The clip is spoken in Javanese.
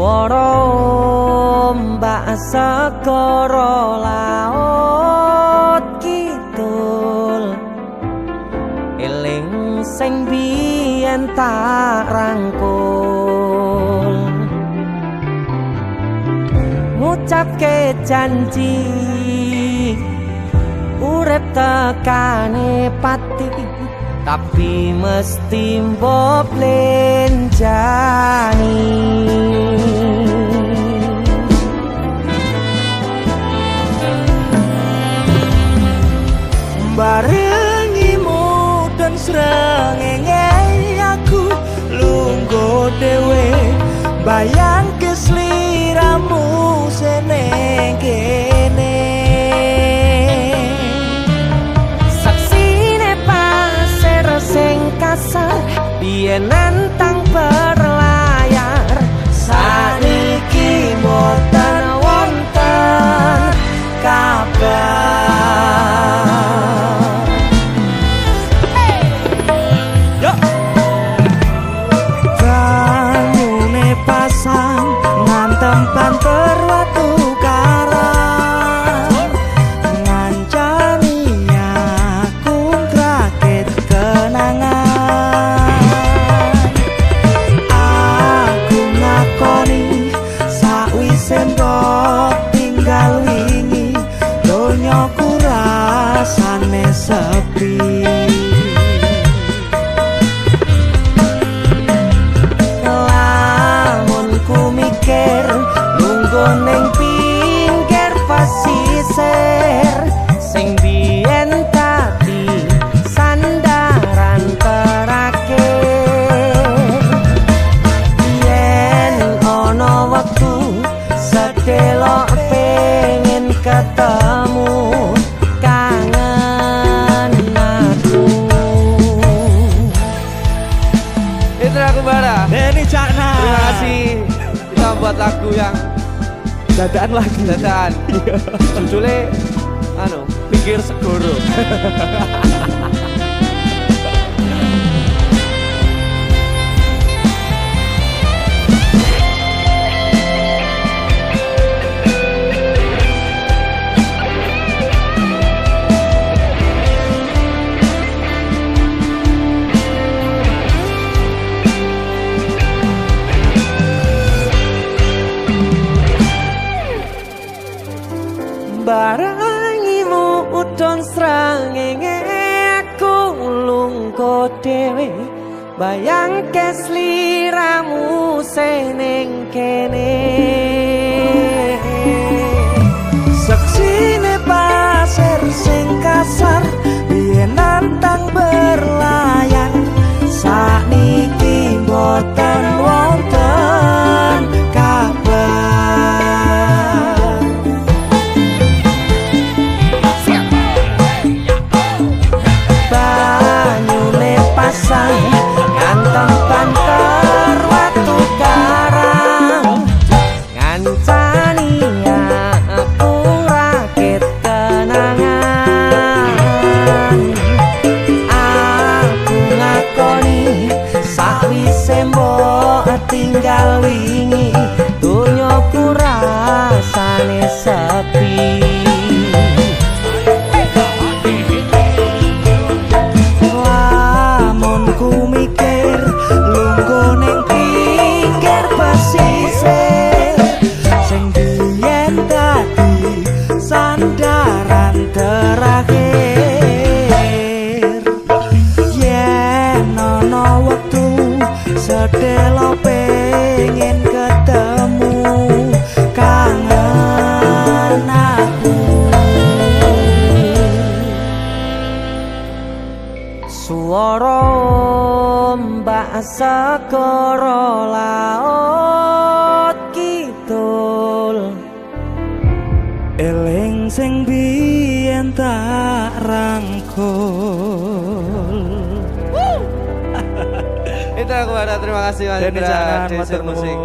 Suara ombak segara laut kidul, eling sing biyen tak rangkul, ngucapke janji urip tekane pati, tapi mesti mbok lenjani. Barengimu dan srengenge aku lungguh dhewe, bayang kesliramu seneng kene. Saksine pasir sing kasar biyen nantang berlayar, saniki boten wonten kabar. Tempat berwatu karang ngancani aku rakit kenangan. Aku ngakoni sakwise mbok tinggal wingi, donyaku rasane sepi. Ning pinggir pasisir sing biyen dadi sandaran terakhir, yen ana wektu sedelok pengen ketemu kangen aku. Itu aku Bara Denny Cakna. Terima kasih kita buat lagu yang dadaan lagi. Dadaan. Judulnya Pinggir Segoro. Barangimu udon srengenge aku lungguh dhewe, bayang kesliramu seneng kene. Saksine pasir sing kasar biyen nantang berlayar, sakniki boten wonten kabar. Ngantem banter watu karang ngancani aku rakit kenangan. Aku ngakoni sakwise mbok tinggal wingi, donyaku rasane sepi. Ku mikir lungguh ning pinggir pesisir sing biyen dadi sandaran terakhir, yen ana wektu sedelo pengen ketemu kangen aku. Suara ombak segara laut kidul, eling sing biyen tak rangkul. Itu aku ada, terima kasih Mas Indra, Musik.